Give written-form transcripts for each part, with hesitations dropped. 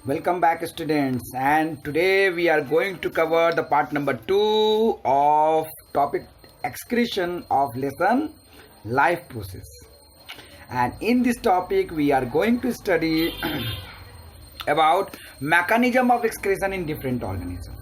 Welcome back, students, and today we are going to cover the part number 2 of topic excretion of lesson life process. And in this topic we are going to study about mechanism of excretion in different organisms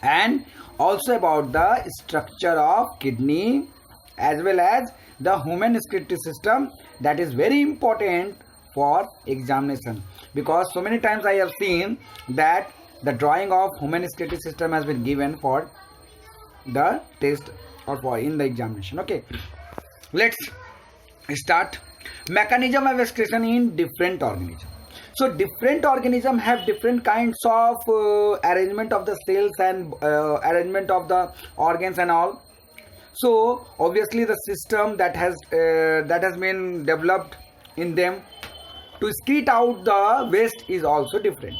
and also about the structure of kidney as well as the human excretory system, that is very important for examination, because so many times I have seen that the drawing of human excretory system has been given for the test or for in the examination. Okay, let's start. Mechanism of excretion in different organisms. So different organisms have different kinds of arrangement of the cells and arrangement of the organs and all. So obviously the system that has been developed in them to excrete out the waste is also different.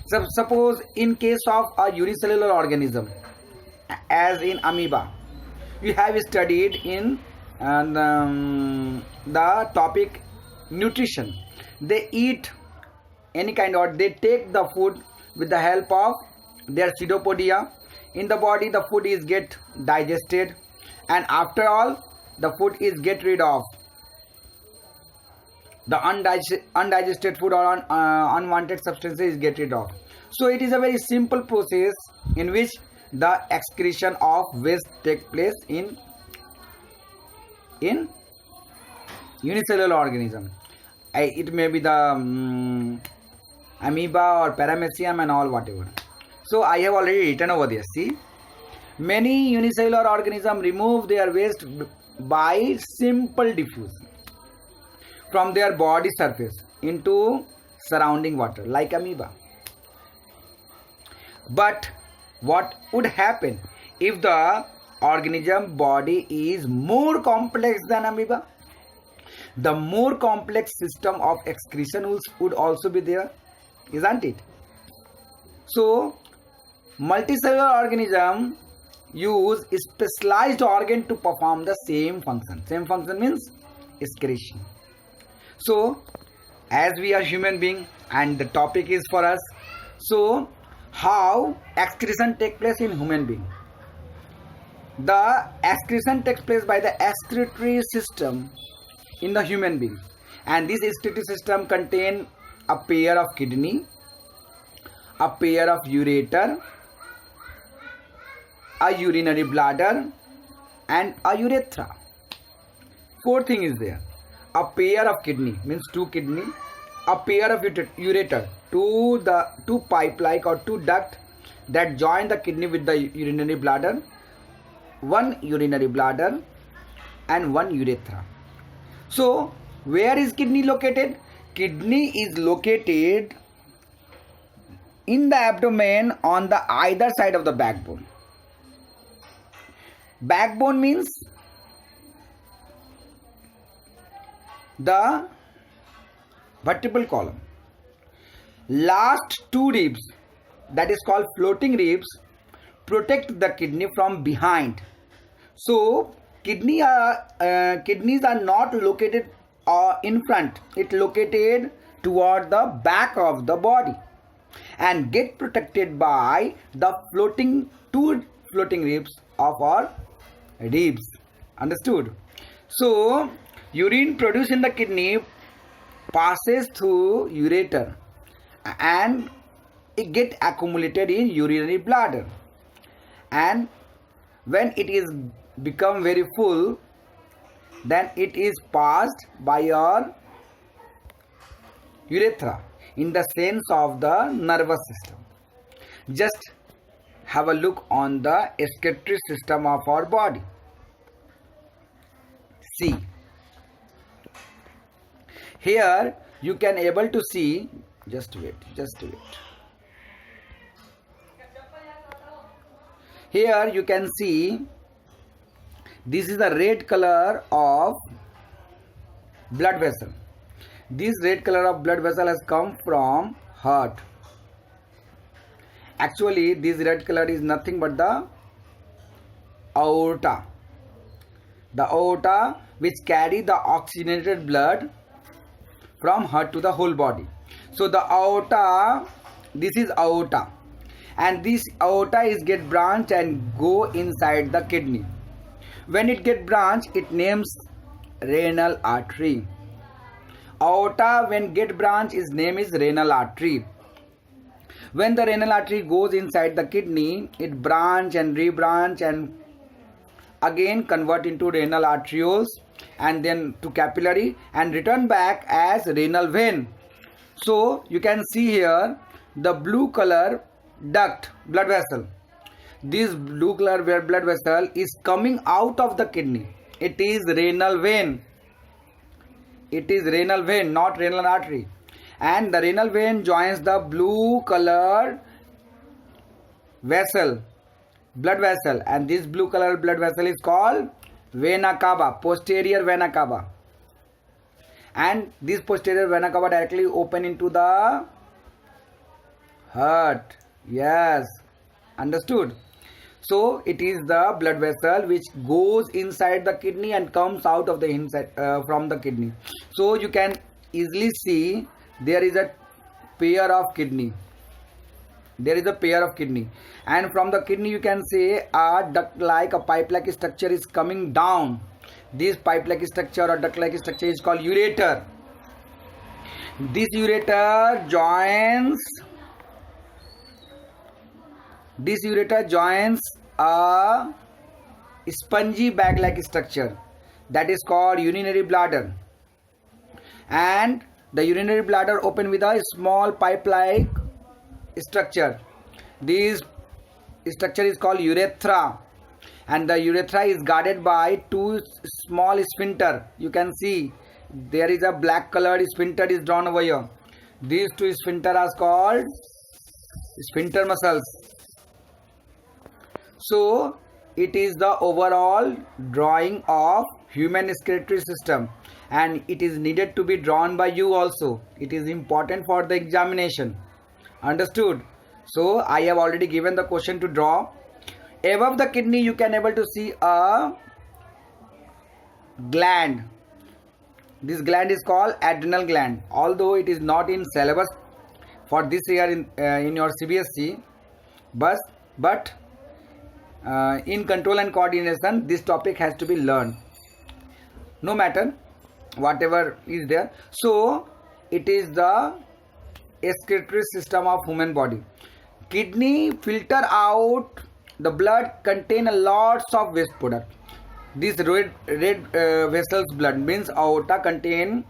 So suppose in case of a unicellular organism, as in amoeba, we have studied in the topic nutrition. They eat any kind, or they take the food with the help of their pseudopodia. In the body the food is get digested, and after all the food is get rid of the undigested food or unwanted substances is get rid of. So it is a very simple process in which the excretion of waste take place in unicellular organism. It may be the amoeba or paramecium and all whatever. So I have already written over there. See, many unicellular organisms remove their waste by simple diffusion from their body surface into surrounding water, like amoeba. But what would happen if the organism body is more complex than amoeba? The more complex system of excretion would also be there, isn't it? So multicellular organism use specialized organ to perform the same function. Same function means excretion. So as we are human being and the topic is for us, so how excretion take place in human being? The excretion takes place by the excretory system in the human being, and this excretory system contain a pair of kidney, a pair of ureter, a urinary bladder, and a urethra. Fourth thing is there. A pair of kidney means two kidney, a pair of ureter, two pipe like or two duct that join the kidney with the urinary bladder, one urinary bladder and one urethra. So where is kidney located? Kidney is located in the abdomen on the either side of the backbone. Backbone means the vertebral column. Last two ribs, that is called floating ribs, protect the kidney from behind. So kidneys are not located in front. It located toward the back of the body and get protected by the two floating ribs of our ribs. Understood? So urine produced in the kidney passes through ureter and it get accumulated in urinary bladder, and when it is become very full, then it is passed by your urethra in the sense of the nervous system. Just have a look on the excretory system of our body. See, here you can able to see, just wait. Here you can see this is the red color of blood vessel. This red color of blood vessel has come from heart. Actually this red color is nothing but the aorta. The aorta which carry the oxygenated blood from heart to the whole body. So the aorta, this is aorta, and this aorta is get branched and go inside the kidney. When it get branched, it names renal artery. Aorta when get branched, its name is renal artery. When the renal artery goes inside the kidney, it branch and rebranch and again convert into renal arterioles and then to capillary and return back as renal vein. So you can see here the blue color duct, blood vessel. This blue color blood vessel is coming out of the kidney. It is renal vein. It is renal vein, not renal artery. And the renal vein joins the blue colored vessel, blood vessel, and this blue colored blood vessel is called vena cava, posterior vena cava. And this posterior vena cava directly open into the heart. Yes, understood. So it is the blood vessel which goes inside the kidney and comes out of the inside from the kidney. So you can easily see there is a pair of kidney. There is a pair of kidney, and from the kidney you can say a duct-like, a pipe-like structure is coming down. This pipe-like structure or duct-like structure is called ureter. This ureter joins a spongy bag-like structure that is called urinary bladder, and the urinary bladder open with a small pipe-like structure. This structure is called urethra, and the urethra is guarded by two small sphincter. You can see there is a black colored sphincter is drawn over here. These two sphincter are called sphincter muscles. So it is the overall drawing of human excretory system, and it is needed to be drawn by you also. It is important for the examination. Understood? So I have already given the question to draw. Above the kidney you can able to see a gland. This gland is called adrenal gland. Although it is not in syllabus for this year in your CBSE, but in control and coordination this topic has to be learned. No matter whatever is there. So it is the excretory system of human body. Kidney filter out the blood, contain a lots of waste product. This red vessels blood means aorta contain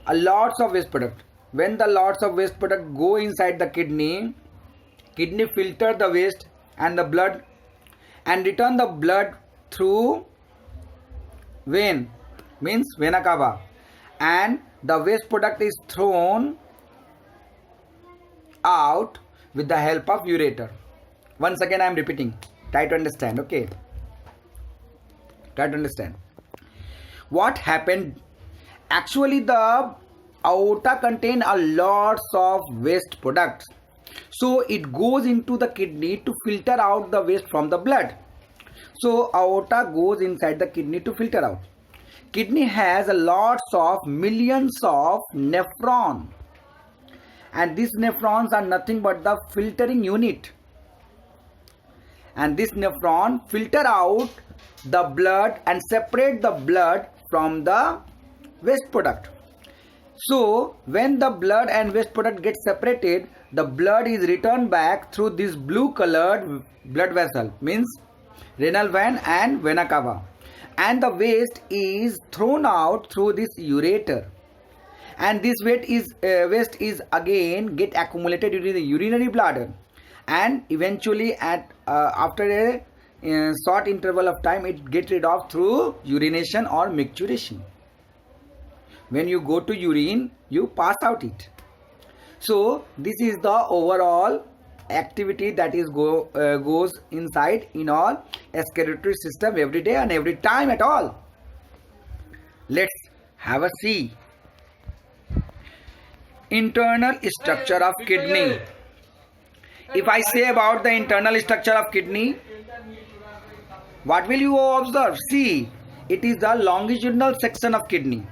a lots of waste product. When the lots of waste product go inside the kidney filter the waste and the blood and return the blood through vein, means vena cava, and the waste product is thrown out with the help of ureter. Once again I am repeating, try to understand. Okay, try to understand what happened. Actually the aorta contain a lots of waste products, so it goes into the kidney to filter out the waste from the blood. So aorta goes inside the kidney to filter out. Kidney has a lots of millions of nephrons, and these nephrons are nothing but the filtering unit, and this nephron filter out the blood and separate the blood from the waste product. So when the blood and waste product get separated, the blood is returned back through this blue colored blood vessel, means renal vein and vena cava, and the waste is thrown out through this ureter, and this waste is again get accumulated in the urinary bladder, and eventually after a short interval of time it get rid of through urination or micturition. When you go to urine you pass out it. So this is the overall activity that is goes inside in our excretory system every day and every time at all. Let's have a see. Internal structure of kidney. If I say about the internal structure of kidney, what will you observe? See, it is the longitudinal section of kidney.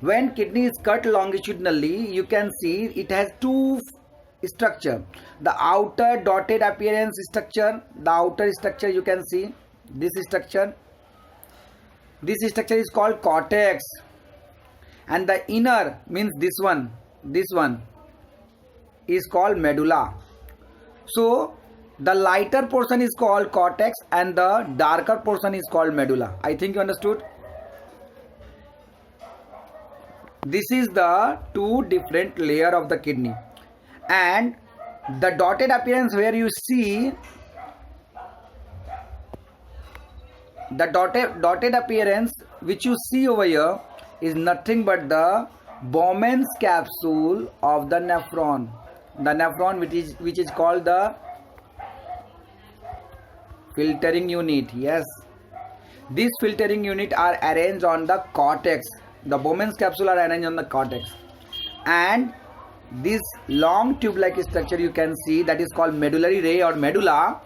When kidney is cut longitudinally, you can see it has two structure. The outer dotted appearance structure, the outer structure you can see this structure. This structure is called cortex, and the inner means this one is called medulla. So the lighter portion is called cortex and the darker portion is called medulla. I think you understood. This is the two different layer of the kidney, and the dotted appearance where you see the dotted appearance which you see over here is nothing but the Bowman's capsule of the nephron. The nephron which is called the filtering unit. Yes, these filtering unit are arranged on the cortex. The Bowman's capsule are arranged on the cortex, and this long tube-like structure you can see that is called medullary ray or medulla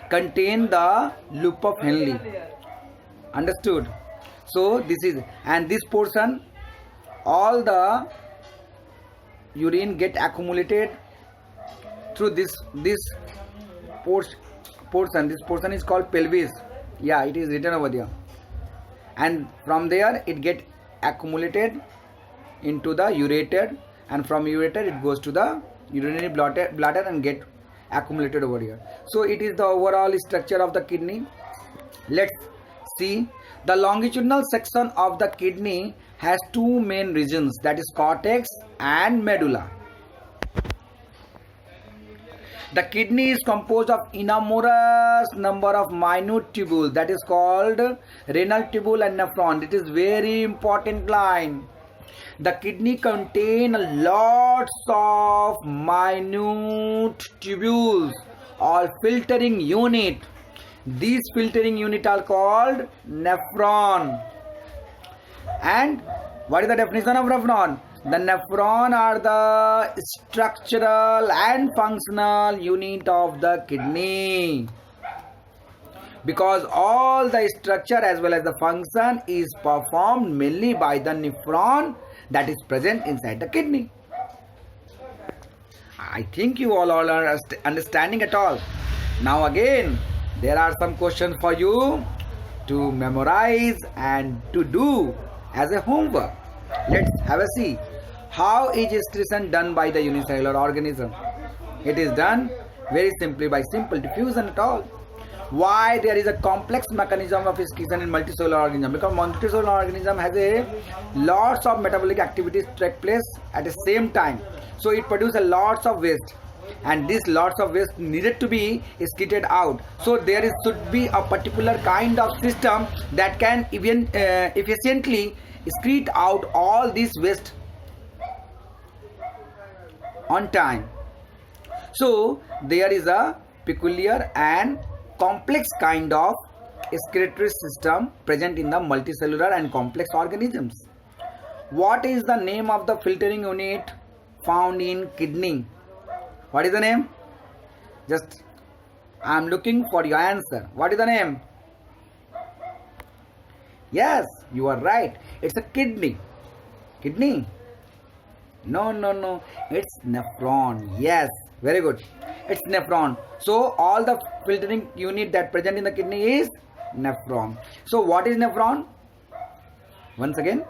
contain the loop of Henle. Understood? So this is, and this portion, all the urine get accumulated through this portion. This portion is called pelvis. Yeah, it is written over there. And from there it get accumulated into the ureter, and from ureter it goes to the urinary bladder and get accumulated over here. So it is the overall structure of the kidney. Let's see. The longitudinal section of the kidney has two main regions, that is cortex and medulla. The kidney is composed of enormous number of minute tubules, that is called renal tubule and nephron. It is very important line. The kidney contain lots of minute tubules or filtering unit. These filtering unit are called nephron. And what is the definition of nephron? The nephron are the structural and functional unit of the kidney, because all the structure as well as the function is performed mainly by the nephron that is present inside the kidney. I think you all are understanding it all. Now again, there are some questions for you to memorize and to do as a homework. Let's have a see. How is excretion done by the unicellular organism? It is done very simply by simple diffusion at all. Why there is a complex mechanism of excretion in multicellular organism? Because multicellular organism has a lots of metabolic activities take place at the same time. So it produces lots of waste, and this lots of waste needed to be excreted out. So there should be a particular kind of system that can even efficiently excrete out all this waste on time. So there is a peculiar and complex kind of excretory system present in the multicellular and complex organisms. What is the name of the filtering unit found in kidney? What is the name? Just I am looking for your answer. What is the name? Yes, you are right. It's a kidney. Kidney? No. It's nephron. Yes, very good. It's nephron. So all the filtering unit that present in the kidney is nephron. So what is nephron? Once again.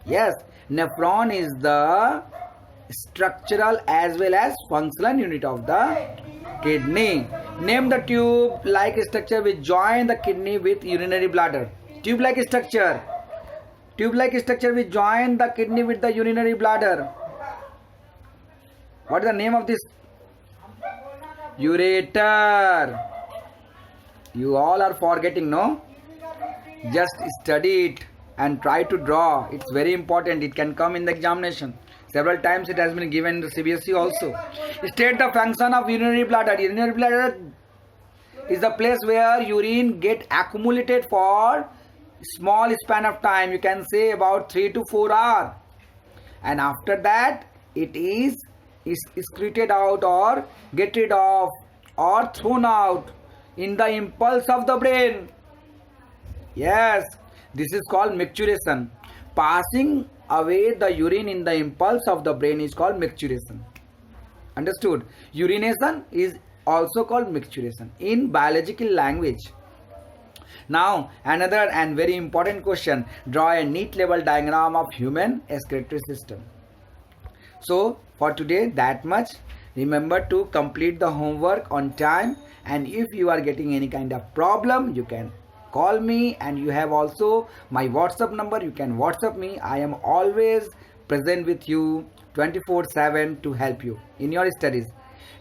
Yes, nephron is the structural as well as functional unit of the kidney. Name the tube-like structure which join the kidney with urinary bladder. Tube-like structure. Tube-like structure which join the kidney with the urinary bladder. What is the name of this? Ureter. You all are forgetting, no? Just study it and try to draw. It's very important. It can come in the examination. Several times it has been given in the CBSE also. State the function of urinary bladder. Urinary bladder is the place where urine get accumulated for small span of time. You can say about 3 to 4 hours. And after that, it is excreted out or get rid of or thrown out in the impulse of the brain. Yes, this is called micturition. passing away the urine in the impulse of the brain is called micturition. Understood? Urination is also called micturition in biological language. Now, another and very important question. Draw a neat level diagram of human excretory system. So, for today, that much. Remember to complete the homework on time, and if you are getting any kind of problem, you can call me, and you have also my WhatsApp number. You can WhatsApp me. I am always present with you 24/7 to help you in your studies.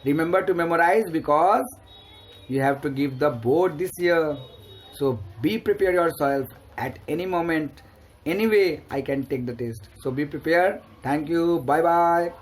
Remember to memorize because you have to give the board this year. So be prepared yourself at any moment. Anyway, I can take the test. So be prepared. Thank you. Bye bye.